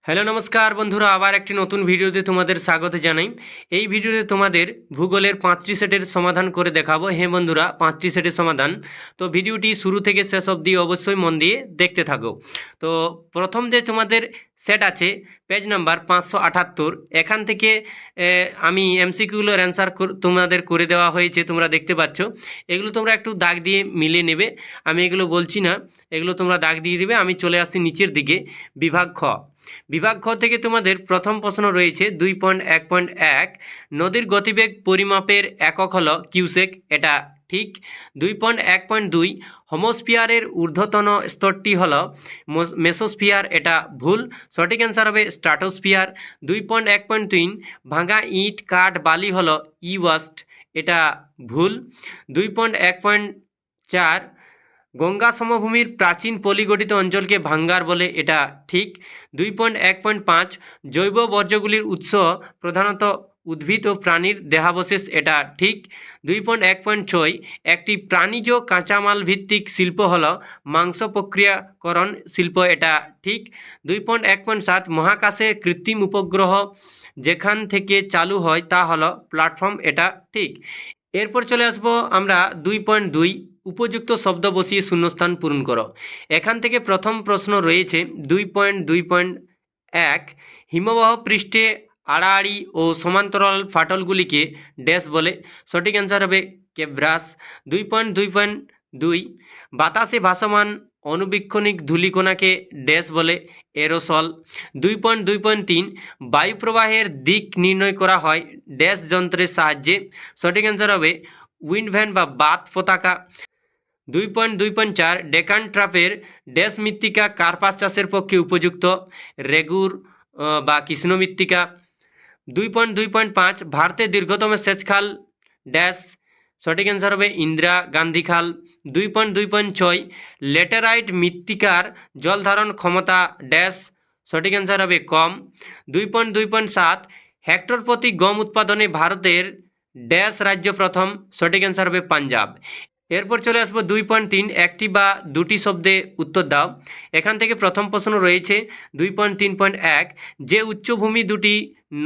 Hello নমস্কার বন্ধুরা, আবার একটি নতুন ভিডিওতে তোমাদের স্বাগত জানাই। এই ভিডিওতে তোমাদের ভূগোলের 5টি সেটের সমাধান করে দেখাবো। হ্যাঁ বন্ধুরা, 5টি সেটের সমাধান। তো ভিডিওটি শুরু থেকে শেষ অবধি অবশ্যই মন দিয়ে দেখতে থাকো। তো প্রথম যে তোমাদের সেট আছে পেজ নাম্বার 578, এখান থেকে আমি এমসিকিউগুলোর অ্যান্সার তোমাদের করে দেওয়া হয়েছে, তোমরা দেখতে পাচ্ছ। এগুলো তোমরা একটু দাগ দিয়ে মিলিয়ে নেবে, আমি এগুলো বলছি না, এগুলো তোমরা দাগ দিয়ে দিবে। আমি চলে আসছি নিচের দিকে, বিভাগ খ। বিভাগ খ থেকে তোমাদের প্রথম প্রশ্ন রয়েছে 2.1.1, নদীর গতিবেগ পরিমাপের একক হলো কিউসেক, এটা ঠিক। 2.1.2, হোমোস্ফিয়ারের ঊর্ধ্বতন স্তরটি হলো মেসোস্ফিয়ার, এটা ভুল। সঠিক অ্যান্সার হবে স্ট্রাটোস্ফিয়ার। 2.1.3, ভাঙা ইট কাঠ বালি হলো ওয়াস্ট, এটা ভুল। 2.1.4, গঙ্গা সমভূমির প্রাচীন পলিগঠিত অঞ্চলকে ভাঙ্গার বলে, এটা ঠিক। 2.1.5, জৈব বর্জ্যগুলির উৎস প্রধানত উদ্ভিদ ও প্রাণীর দেহাবশেষ, এটা ঠিক। 2.1.6, একটি প্রাণীজ কাঁচামাল ভিত্তিক শিল্প হল মাংস প্রক্রিয়াকরণ শিল্প, এটা ঠিক। 2.1.7, মহাকাশে কৃত্রিম উপগ্রহ যেখান থেকে চালু হয় তা হলো প্ল্যাটফর্ম, এটা ঠিক। এরপর চলে আসবো আমরা 2.2, উপযুক্ত শব্দ বসিয়ে শূন্যস্থান পূরণ করো। এখান থেকে প্রথম প্রশ্ন রয়েছে 2.2.1, হিমবাহ পৃষ্ঠে আড়াআড়ি ও সমান্তরাল ফাটলগুলিকে ড্যাশ বলে। সঠিক অ্যান্সার হবে কেব্রাস। 2.2.2, বাতাসে ভাসমান অনুবীক্ষণিক ধূলিকণাকে ড্যাশ বলে, এরোসল। 2.2.3, বায়ু প্রবাহের দিক নির্ণয় করা হয় ড্যাশ যন্ত্রের সাহায্যে। সঠিক অ্যান্সার হবে উইন্ড ভ্যান বা বাত পতাকা। 2.2.4, ডেকান ট্রাপের ড্যাশ মৃত্তিকা কার্পাস চাষের পক্ষে উপযুক্ত, রেগুর বা কৃষ্ণ মৃত্তিকা। 2.2.5, ভারতের দীর্ঘতম সেচ খাল ড্যাশ। সঠিক অ্যান্সার হবে ইন্দিরা গান্ধী খাল। 2.2.6, ল্যাটেরাইট মৃত্তিকার জল ধারণ ক্ষমতা ড্যাশ। সঠিক অ্যান্সার হবে কম। 2.2.7, হেক্টর প্রতি গম উৎপাদনে ভারতের ড্যাশ রাজ্য প্রথম। সঠিক অ্যান্সার হবে পাঞ্জাব। এরপর চলে আসবো 2.3, একটি বা দুটি শব্দে উত্তর দাও। এখান থেকে প্রথম প্রশ্ন রয়েছে 2.3.1, যে উচ্চভূমি দুটি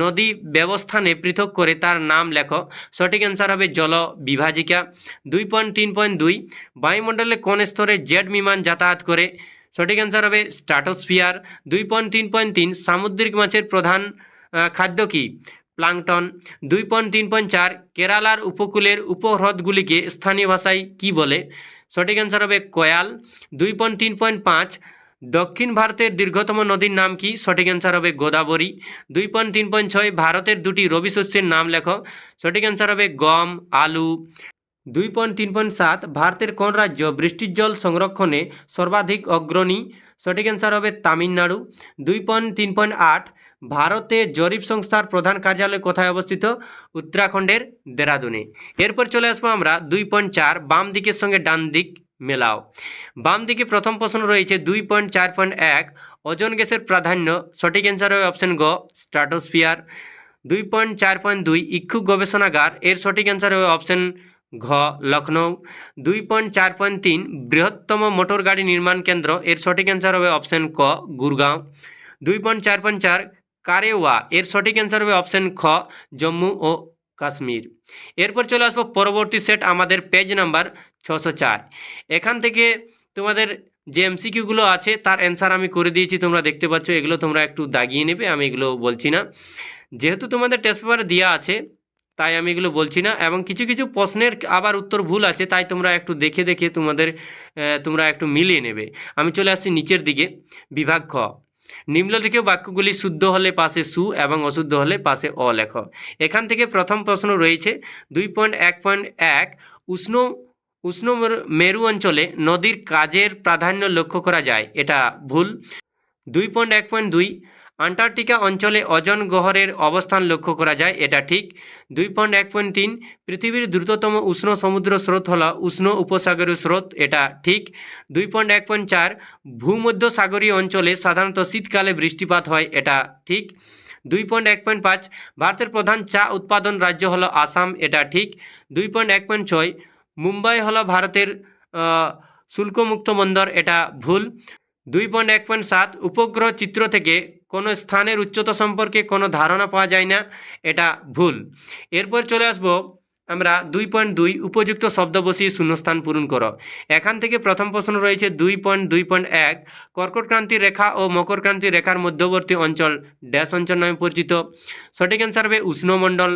নদী ব্যবস্থানে পৃথক করে তার নাম লেখো। সঠিক অ্যান্সার হবে জল বিভাজিকা। 2.3.2, বায়ুমণ্ডলে কোন স্তরে জেট বিমান যাতায়াত করে। সঠিক অ্যান্সার হবে স্ট্রাটোস্ফিয়ার। 2.3.3, সামুদ্রিক মাছের প্রধান খাদ্য কি? প্লাঙ্কটন। 2.3.4, কেরালার উপকূলের উপহ্রদগুলিকে স্থানীয় ভাষায় কি বলে? সঠিক অ্যান্সার হবে কয়াল। 2.3.5, দক্ষিণ ভারতের দীর্ঘতম নদীর নাম কি? সঠিক অ্যান্সার হবে গোদাবরী। 2.3.6, ভারতের দুটি রবি শস্যের নাম লেখো। সঠিক অ্যান্সার হবে গম, আলু। 2.3.7, ভারতের কোন রাজ্য বৃষ্টির জল সংরক্ষণে সর্বাধিক অগ্রণী? সঠিক অ্যান্সার হবে তামিলনাড়ু। 2.3.8, ভারতে জরিপ সংস্থার প্রধান কার্যালয় কোথায় অবস্থিত? উত্তরাখণ্ডের দেরাদুনে। এরপর চলে আসবো আমরা 2.4, বাম দিকের সঙ্গে ডান দিক মেলাও। বাম দিকে প্রথম প্রশ্ন রয়েছে 2.4.1, ওজোন গ্যাসের প্রাধান্য। সঠিক অ্যান্সার হবে অপশন গ, স্ট্রাটোস্ফিয়ার। 2.4.2, ইক্ষুক গবেষণাগার, এর সঠিক অ্যান্সার হবে অপশন ঘ, লখনৌ। 2.4.3, বৃহত্তম মোটর গাড়ি নির্মাণ কেন্দ্র, এর সঠিক অ্যান্সার হবে অপশন ক, গুরগাঁও। 2.4.4, কারেওয়া, এর সঠিক অ্যান্সার হবে অপশন খ, জম্মু ও কাশ্মীর। এরপর চলে আসবো পরবর্তী সেট, আমাদের পেজ নাম্বার 604। এখান থেকে তোমাদের যে এমসিকিউগুলো আছে তার অ্যান্সার আমি করে দিয়েছি, তোমরা দেখতে পাচ্ছ। এগুলো তোমরা একটু দাগিয়ে নেবে, আমি এগুলো বলছি না, যেহেতু তোমাদের টেস্ট পেপারে দেওয়া আছে তাই আমি এগুলো বলছি না। এবং কিছু কিছু প্রশ্নের আবার উত্তর ভুল আছে, তাই তোমরা একটু দেখে দেখে তোমরা একটু মিলিয়ে নেবে। আমি চলে আসছি নিচের দিকে, বিভাগ খ। নিম্নলিখিত বাক্যগুলি শুদ্ধ হলে পাশে সু এবং অশুদ্ধ হলে পাশে অ লেখো। এখান থেকে প্রথম প্রশ্ন রয়েছে 2.1.1, উষ্ণ উষ্ণ মেরু অঞ্চলে নদীর কাজের প্রাধান্য লক্ষ্য করা যায়, এটা ভুল। 2.1.2, আন্টার্কটিকা অঞ্চলে ওজোন গহ্বরের অবস্থান লক্ষ্য করা যায়, এটা ঠিক। 2.1.3, পৃথিবীর দ্রুততম উষ্ণ সমুদ্র স্রোত হল উষ্ণ উপসাগরীয় স্রোত, এটা ঠিক। 2.1.4, ভূমধ্যসাগরীয় অঞ্চলে সাধারণত শীতকালে বৃষ্টিপাত হয়, এটা ঠিক। 2.1.5, ভারতের প্রধান চা উৎপাদন রাজ্য হলো আসাম, এটা ঠিক। 2.1.6, মুম্বাই হলো ভারতের শুল্কমুক্ত বন্দর, এটা ভুল। 2.1.7, উপগ্রহ চিত্র থেকে কোনো স্থানের উচ্চতা সম্পর্কে কোনো ধারণা পাওয়া যায় না, এটা ভুল। এরপর চলে আসবো আমরা 2.2 উপযুক্ত শব্দ বসিয়ে শূন্যস্থান পূরণ করো। এখান থেকে প্রথম প্রশ্ন রয়েছে 2.2.1 কর্কটক্রান্তি রেখা ও মকরক্রান্তি রেখার মধ্যবর্তী অঞ্চল ড্যাশ অঞ্চল নামে পরিচিত। সঠিক অ্যান্সার হবে উষ্ণমণ্ডল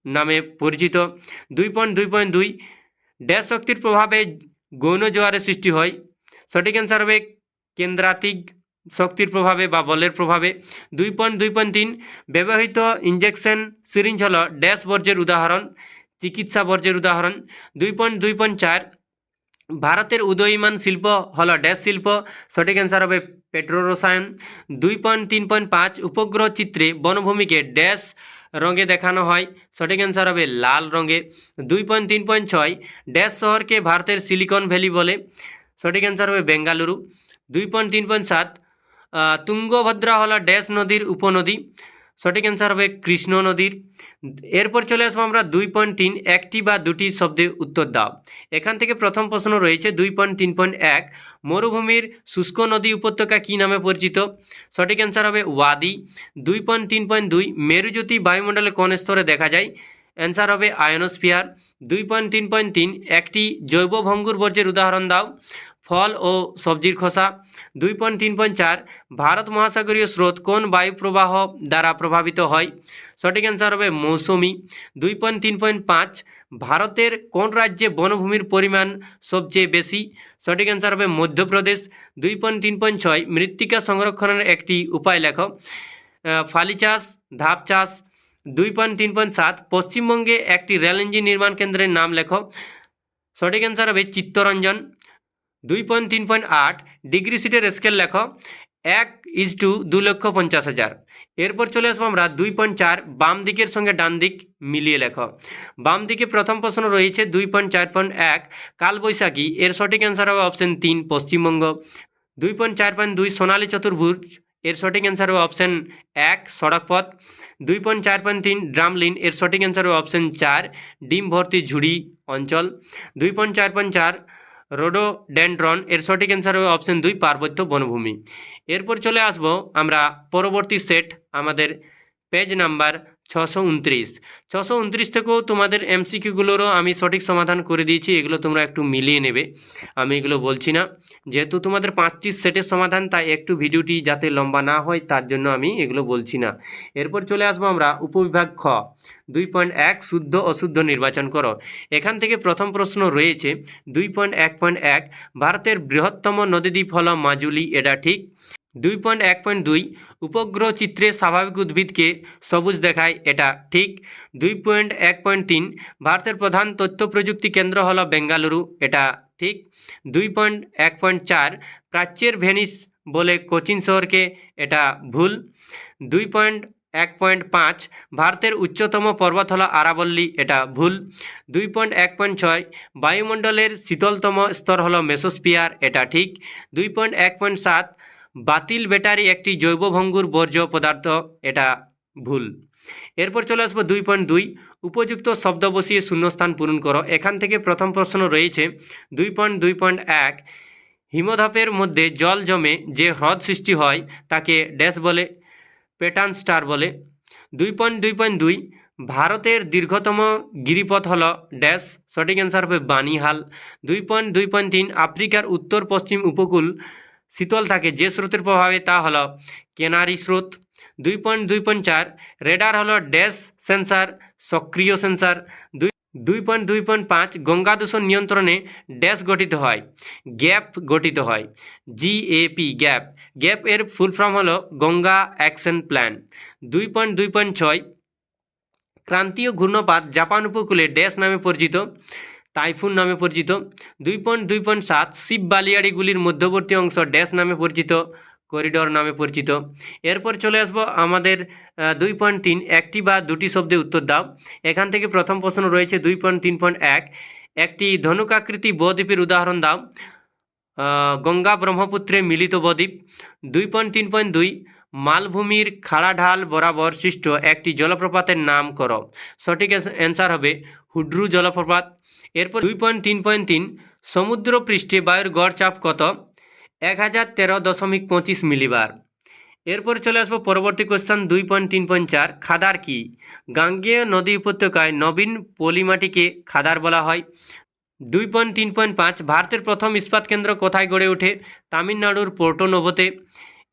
নামে পরিচিত। 2.2.2 ড্যাশ শক্তির প্রভাবে গৌণ জোয়ারের সৃষ্টি হয়। সঠিক অ্যান্সার হবে কেন্দ্রাতিক শক্তির প্রভাবে বা বলের প্রভাবে। 2.2.3 ব্যবহৃত ইঞ্জেকশন সিরিঞ্জ হল ড্যাশ বর্জ্যের উদাহরণ, চিকিৎসা বর্জ্যের উদাহরণ। 2.2.4 ভারতের উদীয়মান শিল্প হল ড্যাশ শিল্প। সঠিক অ্যান্সার হবে পেট্রোরসায়ন। 2.3.5 উপগ্রহ চিত্রে বনভূমিকে ড্যাশ রঙে দেখানো হয়। সঠিক অ্যান্সার হবে লাল রঙে। 2.3.6 ড্যাশ শহরকে ভারতের সিলিকন ভ্যালি বলে। সঠিক অ্যান্সার হবে বেঙ্গালুরু। 2.3.7 তুঙ্গভদ্রা হল ড্যাশ নদীর উপনদী। সঠিক অ্যান্সার হবে কৃষ্ণ নদীর। এরপর চলে আসবো আমরা 2.3 একটি বা দুটি শব্দে উত্তর দাও। এখান থেকে প্রথম প্রশ্ন রয়েছে 2.3.1 মরুভূমির শুষ্ক নদী উপত্যকা কী নামে পরিচিত। সঠিক অ্যান্সার হবে ওয়াদি। 2.3.2 মেরুজ্যোতি বায়ুমণ্ডলে কোন স্তরে দেখা যায়। অ্যান্সার হবে আয়নোস্ফিয়ার। 2.3.3 একটি জৈব ভঙ্গুর বর্জ্যের উদাহরণ দাও। ফল ও সবজির খোসা। 2.3.4 ভারত মহাসাগরীয় স্রোত কোন বায়ু প্রবাহ দ্বারা প্রভাবিত হয়। সঠিক অ্যান্সার হবে মৌসুমি। 2.3.5 ভারতের কোন রাজ্যে বনভূমির পরিমাণ সবচেয়ে বেশি। সঠিক অ্যান্সার হবে মধ্যপ্রদেশ। 2.3.6 মৃত্তিকা সংরক্ষণের একটি উপায় লেখো। ফালি চাষ, ধাপ চাষ। 2.3.7 পশ্চিমবঙ্গে একটি রেল ইঞ্জিন নির্মাণ কেন্দ্রের নাম লেখো। সঠিক অ্যান্সার হবে চিত্তরঞ্জন। 2.3.8 ডিগ্রি সিটের স্কেল লেখো। 1:2,50,000। এরপর চলে আসবো আমরা 2.4 বাম দিকের সঙ্গে ডান দিক মিলিয়ে লেখো। বাম দিকে প্রথম প্রশ্ন রয়েছে 2.4.1 কালবৈশাখী, এর সঠিক অ্যান্সার হবে অপশন 3 পশ্চিমবঙ্গ। 2.4.2 সোনালী চতুর্ভুজ, এর সঠিক অ্যান্সার হবে অপশন 1 সড়কপথ। 2.4.3 ড্রামলিন, এর সঠিক অ্যান্সার হবে অপশন 4 ডিম ভর্তি ঝুড়ি অঞ্চল। 2.4.4 রোডোডেন্ড্রন, এর সঠিক অ্যান্সার হবে অপশন 2 পার্বত্য বনভূমি। এরপর চলে আসব আমরা পরবর্তী সেট আমাদের পেজ নাম্বার 629। 629 থেকেও তোমাদের এমসিকিউগুলোরও আমি সঠিক সমাধান করে দিয়েছি, এগুলো তোমরা একটু মিলিয়ে নেবে। আমি এগুলো বলছি না, যেহেতু তোমাদের 5টি সেটের সমাধান, তাই একটু ভিডিওটি যাতে লম্বা না হয় তার জন্য আমি এগুলো বলছি না। এরপর চলে আসবো আমরা উপবিভাগ খ 2.1 শুদ্ধ অশুদ্ধ নির্বাচন করো। এখান থেকে প্রথম প্রশ্ন রয়েছে 2.1.1 ভারতের বৃহত্তম নদীদ্বীপ হল মাজুলি, এটা ঠিক। 2.1.2 উপগ্রহ চিত্রে স্বাভাবিক উদ্ভিদকে সবুজ দেখায়, এটা ঠিক। 2.1.3 ভারতের প্রধান তথ্য প্রযুক্তি কেন্দ্র হল বেঙ্গালুরু, এটা ঠিক। 2.1.4 প্রাচ্যের ভেনিস বলে কোচিন শহরকে, এটা ভুল। 2.1.5 ভারতের উচ্চতম পর্বত হল আরাবল্লী, এটা ভুল। 2.1.6 বায়ুমণ্ডলের শীতলতম স্তর হল মেসোস্ফিয়ার, এটা ঠিক। 2.1.7 বাতিল ব্যাটারি একটি জৈব ভঙ্গুর বর্জ্য পদার্থ, এটা ভুল। এরপর চলে আসবো 2.2 উপযুক্ত শব্দ বসিয়ে শূন্যস্থান পূরণ করো। এখান থেকে প্রথম প্রশ্ন রয়েছে 2.2.1 হিমধাপের মধ্যে জল জমে যে হ্রদ সৃষ্টি হয় তাকে ড্যাশ বলে, প্যাটার্ন স্টার বলে। 2.2.2 ভারতের দীর্ঘতম গিরিপথ হল ড্যাশ, সঠিক অ্যান্সার হবে বানিহাল। 2.2.3 আফ্রিকার উত্তর পশ্চিম উপকূল শীতল থাকে যে স্রোতের প্রভাবে, তা হলো কেনারি স্রোত। 2.2.4 রেডার হলো ড্যাশ সেন্সার, সক্রিয় সেন্সার। 2.2.5 গঙ্গা দূষণ নিয়ন্ত্রণে ড্যাশ গঠিত হয়, গ্যাপ গঠিত হয়, GAP গ্যাপ। গ্যাপ এর ফুল ফর্ম হলো গঙ্গা অ্যাকশন প্ল্যান। 2.2.6 ক্রান্তীয় ঘূর্ণপাত জাপান উপকূলে ড্যাশ নামে পরিচিত, টাইফুন নামে পরিচিত। 2.2.7 শিব বালিয়াড়িগুলির মধ্যবর্তী অংশ ড্যাশ নামে পরিচিত, করিডোর নামে পরিচিত। এরপর চলে আসবো আমাদের 2.3 একটি বা দুটি শব্দে উত্তর দাও। এখান থেকে প্রথম প্রশ্ন রয়েছে 2.3.1 একটি ধনুকাকৃতি বদ্বীপের উদাহরণ দাও। গঙ্গা ব্রহ্মপুত্রে মিলিত বদ্বীপ। 2.3.2 মালভূমির খাড়া ঢাল বরাবর সৃষ্ট একটি জলপ্রপাতের নাম করো। সঠিক অ্যান্সার হবে হুড্রু জলপ্রপাত। এরপর 2.3.3 সমুদ্র পৃষ্ঠে বায়ুর গড় চাপ কত। 1013.25 মিলিবার। এরপর চলে আসবো পরবর্তী কোশ্চেন 2.3.4 খাদার কি? গাঙ্গেয় নদী উপত্যকায় নবীন পলিমাটিকে খাদার বলা হয়। 2.3.5 ভারতের প্রথম ইস্পাত কেন্দ্র কোথায় গড়ে ওঠে? তামিলনাড়ুর পোর্টো নোভোতে।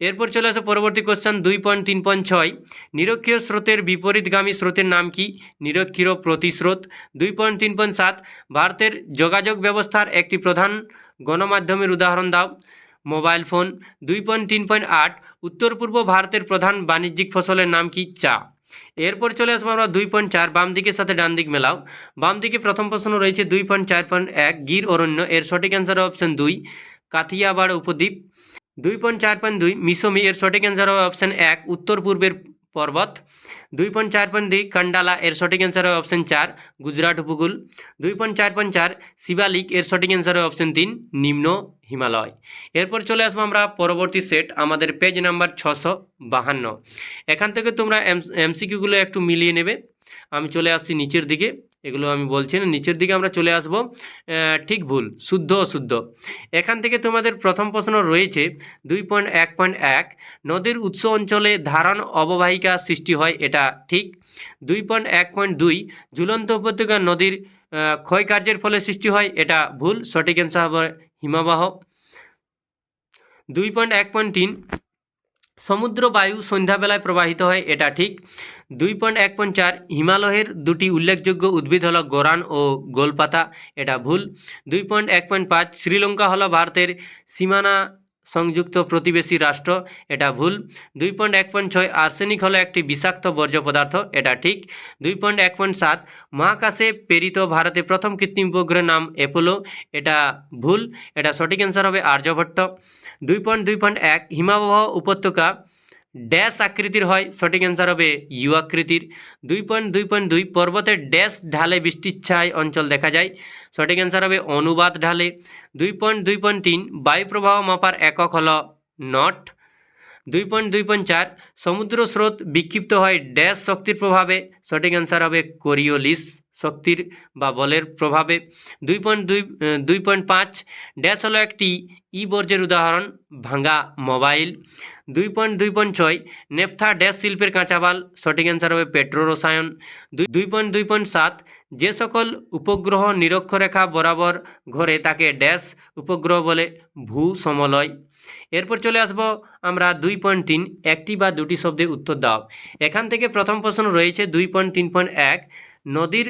এরপর চলে আসে পরবর্তী কোশ্চেন 2.3.6 নিরক্ষীয় স্রোতের বিপরীতগামী স্রোতের নাম কি? নিরক্ষীয় প্রতিস্রোত। 2.3.7 ভারতের যোগাযোগ ব্যবস্থার একটি প্রধান গণমাধ্যমের উদাহরণ দাও। Mobile phone. 2.3.8 উত্তর পূর্ব ভারতের প্রধান বাণিজ্যিক ফসলের নাম কি? চা। এরপর চলে আসবো আমরা 2.4 বাম দিকের সাথে ডান দিক মেলাও। বাম দিকে প্রথম প্রশ্ন রয়েছে 2.4.1 গির অরণ্য, এর সঠিক অ্যান্সার অপশন 2 কাথিয়াবাড় উপদ্বীপ। 2.4.2 মিসোমি, এর সঠিক অ্যান্সার হবে অপশন 1 উত্তর পূর্বের পর্বত। 2.4.2 কান্ডালা, এর সঠিক অ্যান্সার হবে অপশন 4 গুজরাট উপকূল। 2.4.4 শিবালিক, এর সঠিক অ্যান্সার হবে অপশন 3 নিম্ন হিমালয়। এরপর চলে আসবো আমরা পরবর্তী সেট, আমাদের পেজ নাম্বার 652। এখান থেকে তোমরা এমসিকিউগুলো একটু মিলিয়ে নেবে। আমি চলে আসছি নিচের দিকে, এগুলো আমি বলছি না, নিচের দিকে আমরা চলে আসবো। ঠিক ভুল, শুদ্ধ অশুদ্ধ। এখান থেকে তোমাদের প্রথম প্রশ্ন রয়েছে 2.1.1 নদীর উৎস অঞ্চলে ধারণ অববাহিকা সৃষ্টি হয়, এটা ঠিক। 2.1.2 ঝুলন্ত উপত্যকা নদীর ক্ষয়কার্যের ফলে সৃষ্টি হয়, এটা ভুল, সঠিক অ্যান্সার হবে হিমবাহ। 2.1.3 সমুদ্র বায়ু সন্ধ্যাবেলায় প্রবাহিত হয়, এটা ঠিক। 2.1.4 হিমালয়ের দুটি উল্লেখযোগ্য উদ্ভিদ হলো গোরান ও গোলপাতা, এটা ভুল। 2.1.5 শ্রীলঙ্কা হলো ভারতের সীমানা সংযুক্ত প্রতিবেশী রাষ্ট্র, এটা ভুল। 2.1.6 আর্সেনিক হলো একটি বিষাক্ত বর্জ্য পদার্থ, এটা ঠিক। 2.1.7 মহাকাশে প্রেরিত ভারতে প্রথম কৃত্রিম উপগ্রহের নাম অ্যাপোলো, এটা ভুল, এটা সঠিক অ্যান্সার হবে আর্যভট্ট। 2.2.1 হিমাবহ উপত্যকা ড্যাশ আকৃতির হয়, সঠিক অ্যান্সার হবে ইউ আকৃতির। 2.2.2 পর্বতের ড্যাশ ঢালে বৃষ্টির ছায় অঞ্চল দেখা যায়, সঠিক অ্যান্সার হবে অনুবাদ ঢালে। 2.2.3 বায়ু প্রবাহ মাপার একক হল নট। 2.2.4 সমুদ্র স্রোত বিক্ষিপ্ত হয় ড্যাশ শক্তির প্রভাবে, সঠিক অ্যান্সার হবে কোরিওলিস শক্তির বা বলের প্রভাবে। 2.5 ড্যাশ হলো একটি ই বর্জ্যের উদাহরণ, ভাঙা মোবাইল। 2.2.6 নেপথা ড্যাশ শিল্পের কাঁচামাল, সঠিক অ্যান্সার হবে পেট্রো রসায়ন। 2.2.7 যে সকল উপগ্রহ নিরক্ষরেখা বরাবর ঘোরে তাকে ড্যাশ উপগ্রহ বলে, ভূ সমলয়। এরপর চলে আসব আমরা 2.3 একটি বা দুটি শব্দের উত্তর দাও। এখান থেকে প্রথম প্রশ্ন রয়েছে 2.3.1 নদীর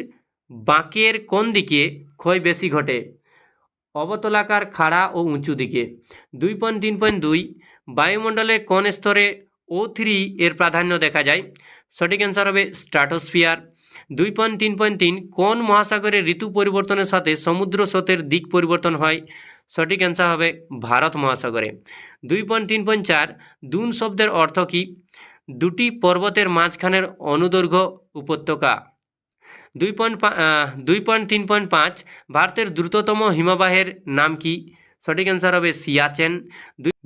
বাঁকের কোন দিকে ক্ষয় বেশি ঘটে? অবতলাকার, খাড়া ও উঁচু দিকে। 2.3.2 বায়ুমণ্ডলের কোন স্তরে O3 এর প্রাধান্য দেখা যায়, সঠিক অ্যান্সার হবে স্ট্র্যাটোস্ফিয়ার। 2.3.3 কোন মহাসাগরে ঋতু পরিবর্তনের সাথে সমুদ্র স্রোতের দিক পরিবর্তন হয়, সঠিক অ্যান্সার হবে ভারত মহাসাগরে। 2.3.4 দুন শব্দের অর্থ কী? দুটি পর্বতের মাঝখানের অনুদৈর্ঘ্য উপত্যকা। 2.3.5 ভারতের দ্রুততম হিমবাহের নাম কি, সঠিক অ্যান্সার হবে সিয়াচেন।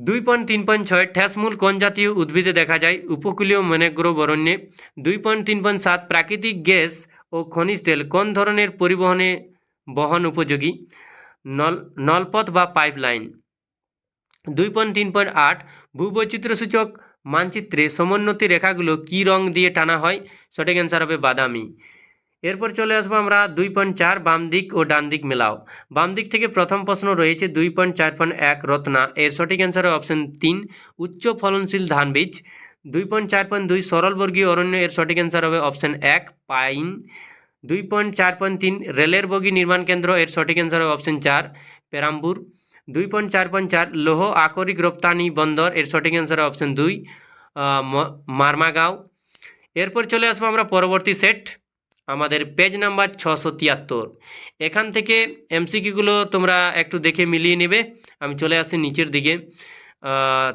2.3.6 ঠ্যাসমূল কোন জাতীয় উদ্ভিদে দেখা যায়, উপকূলীয় ম্যানগ্রোভ অরণ্যে। 2.3.7 প্রাকৃতিক গ্যাস ও খনিজ তেল কোন ধরনের পরিবহনে বহন উপযোগী, নলপথ বা পাইপলাইন। 2.3.8 ভূবৈচিত্র্যসূচক মানচিত্রে সমোন্নতি রেখাগুলো কী রং দিয়ে টানা হয়, সঠিক অ্যান্সার হবে বাদামি। এরপর চলে আসবো আমরা 2.4 বাম দিক ও ডান দিক মেলাও। বাম দিক থেকে প্রথম প্রশ্ন রয়েছে 2.4.1 রত্না, এর সঠিক অ্যান্সার হবে অপশন 3 উচ্চ ফলনশীল ধান বীজ। 2.4.2 সরলবর্গীয় অরণ্য, এর সঠিক অ্যান্সার হবে অপশন 1 পাইন। 2.4.3 রেলের বগি নির্মাণ কেন্দ্র, এর সঠিক অ্যান্সার হবে অপশন 4 পেরাম্বুর। 2.4.4 লৌহ আকরিক রপ্তানি বন্দর, এর সঠিক অ্যান্সার হবে অপশন 2 মারমাগাঁও। এরপর চলে আসবো আমরা পরবর্তী সেট, আমাদের পেজ নাম্বার 673। এখান থেকে এমসিকিউগুলো তোমরা একটু দেখে মিলিয়ে নেবে। আমি চলে আসছি নিচের দিকে,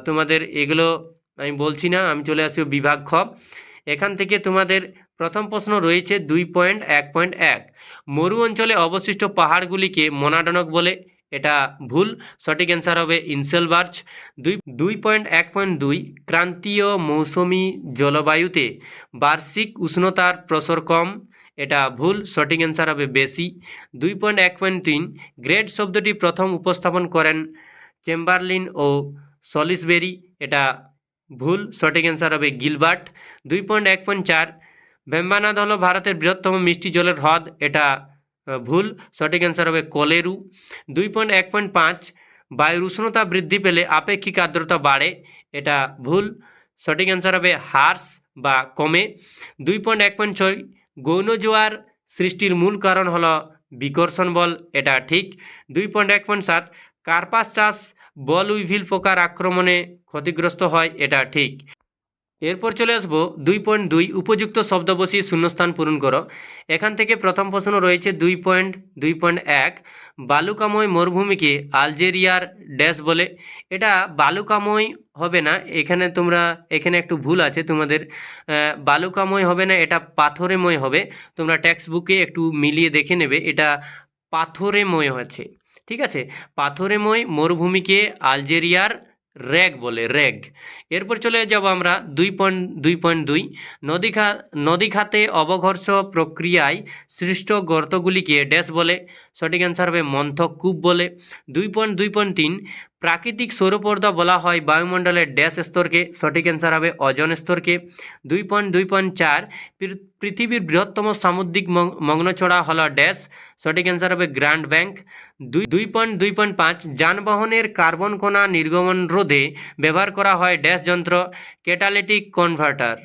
তোমাদের এগুলো আমি বলছি না, আমি চলে আসছি বিভাগ খ। এখান থেকে তোমাদের প্রথম প্রশ্ন রয়েছে 2.1.1 মরু অঞ্চলে অবশিষ্ট পাহাড়গুলিকে মোনাডনক বলে, এটা ভুল, সঠিক অ্যান্সার হবে ইনসেলবার্চ। 2.1.2 ক্রান্তীয় মৌসুমি জলবায়ুতে বার্ষিক উষ্ণতার প্রসর কম, এটা ভুল, সঠিক অ্যান্সার হবে বেশি। 2.1.3 গ্রেট শব্দটি প্রথম উপস্থাপন করেন চেম্বারলিন ও সলিসবেরি, এটা ভুল, সঠিক অ্যান্সার হবে গিলবার্ট। 2.1.4 ভেম্বানাদ হলো ভারতের বৃহত্তম মিষ্টি জলের হ্রদ, এটা ভুল, সঠিক অ্যান্সার হবে কোলেরু। 2.1.5 বায়ুর উষ্ণতা বৃদ্ধি পেলে আপেক্ষিক আর্দ্রতা বাড়ে, এটা ভুল, সঠিক অ্যান্সার হবে হ্রাস বা কমে। 2.1.6 গৌণ জোয়ার সৃষ্টির মূল কারণ হলো বিকর্ষণ বল, এটা ঠিক। 2.1.7 কার্পাস চাষ বল উইভিল পোকার আক্রমণে ক্ষতিগ্রস্ত হয়, এটা ঠিক। এরপর চলে আসবো 2.2 উপযুক্ত শব্দ বসিয়ে শূন্যস্থান পূরণ করো। এখান থেকে প্রথম প্রশ্ন রয়েছে 2.2.1 বালুকাময় মরুভূমিকে আলজেরিয়ার ড্যাশ বলে। এটা বালুকাময় হবে না, এখানে একটু ভুল আছে তোমাদের, বালুকাময় হবে না, এটা পাথরেময় হবে। তোমরা টেক্সট বুকে একটু মিলিয়ে দেখে নেবে, এটা পাথরেময় আছে, ঠিক আছে। পাথরেময় মরুভূমিকে আলজেরিয়ার র্যাগ বলে, র্যাগ। এরপর চলে যাব আমরা 2.2 নদী খাতে অবঘর্ষ প্রক্রিয়ায় সৃষ্ট গর্তগুলিকে ড্যাশ বলে, সঠিক অ্যান্সার হবে মন্থক কূপ বলে। 2.2.3 প্রাকৃতিক সৌরপর্দা বলা হয় বায়ুমণ্ডলের ড্যাশ স্তরকে, সঠিক অ্যান্সার হবে ওজোন স্তরকে। 2.2.4 পৃথিবীর বৃহত্তম সামুদ্রিক মগ্নছড়া হলো ড্যাশ, সঠিক অ্যান্সার হবে গ্র্যান্ড ব্যাংক। 2.2.5 যানবাহনের কার্বন কণা নির্গমন রোধে ব্যবহার করা হয় ড্যাশ যন্ত্র, ক্যাটালিটিক কনভার্টার।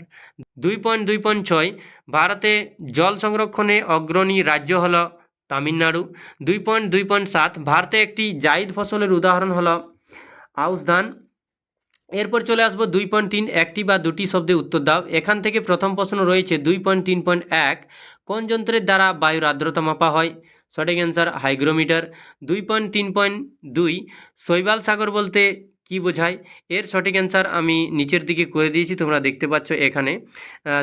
2.2.6 ভারতে জল সংরক্ষণে অগ্রণী রাজ্য হলো তামিলনাড়ু। 2.2.7 ভারতে একটি জায়িদ ফসলের উদাহরণ হলো আউশ ধান। এরপর চলে আসবো 2.3 একটি বা দুটি শব্দে উত্তর দাও। এখান থেকে প্রথম প্রশ্ন রয়েছে 2.3.1 কোন যন্ত্রের দ্বারা বায়ুর আর্দ্রতা মাপা হয়, সঠিক অ্যান্সার হাইগ্রোমিটার। 2.3.2 শৈবাল সাগর বলতে কি বোঝায়, এর সঠিক অ্যান্সার আমি নিচের দিকে করে দিয়েছি, তোমরা দেখতে পাচ্ছ এখানে।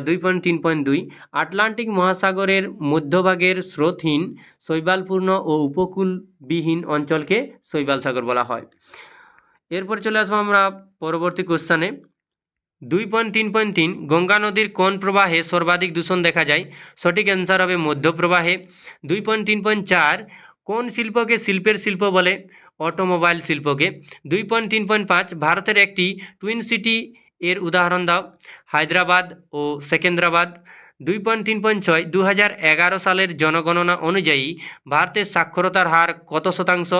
2.3.2 আটলান্টিক মহাসাগরের মধ্যভাগের স্রোতহীন শৈবালপূর্ণ ও উপকূলবিহীন অঞ্চলকে শৈবাল সাগর বলা হয়। এরপর চলে আসবো আমরা পরবর্তী কোশ্চানে। 2.3.3 গঙ্গা নদীর কোন প্রবাহে সর্বাধিক দূষণ দেখা যায়, সঠিক অ্যান্সার হবে মধ্যপ্রবাহে। 2.3.4 কোন শিল্পকে শিল্পের শিল্প বলে, অটোমোবাইল শিল্পকে। 2.3.5 ভারতের একটি টুইন সিটি এর উদাহরণ দাও, হায়দ্রাবাদ ও সেকেন্দ্রাবাদ। 2.3.6 2011 সালের জনগণনা অনুযায়ী ভারতের সাক্ষরতার হার কত শতাংশ,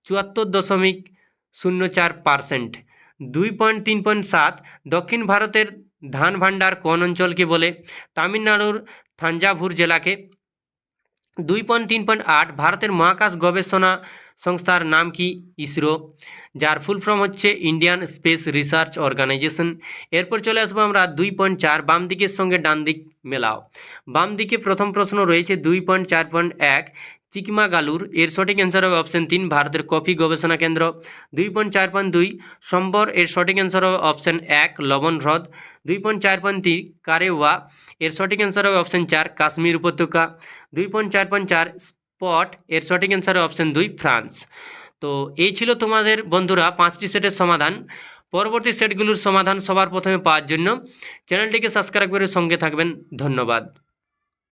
74.04%। 2.3.7 দক্ষিণ ভারতের ধান ভাণ্ডার কোন অঞ্চলকে বলে, তামিলনাড়ুর থাঞ্জাভুর জেলাকে। 2.3.8 ভারতের মহাকাশ গবেষণা সংস্থার নাম কি, ইসরো, যার ফুল ফর্ম হচ্ছে ইন্ডিয়ান স্পেস রিসার্চ অর্গানাইজেশন। এরপর চলে আসবো আমরা 2.4 বাম দিকের সঙ্গে ডান দিক মেলাও। বাম দিকে প্রথম প্রশ্ন রয়েছে 2.4.1 চিকমাগালুর, এর সঠিক অ্যান্সার হবে অপশন 3 ভারতের কফি গবেষণা কেন্দ্র। 2.4.2 সম্বর, এর সঠিক অ্যান্সার হবে অপশন 1 লবণ হ্রদ। 2.4.3 কারেওয়া, এর সঠিক অ্যান্সার হবে অপশন 4 কাশ্মীর উপত্যকা। 2.4.4 স্পট, এর সঠিক অ্যান্সার হবে অপশন 2 ফ্রান্স। তো এই ছিল তোমাদের বন্ধুরা 5টি সেটের সমাধান। পরবর্তী সেটগুলোর সমাধান সবার প্রথমে পাওয়ার জন্য চ্যানেলটিকে সাবস্ক্রাইব করে সঙ্গে থাকবেন। ধন্যবাদ।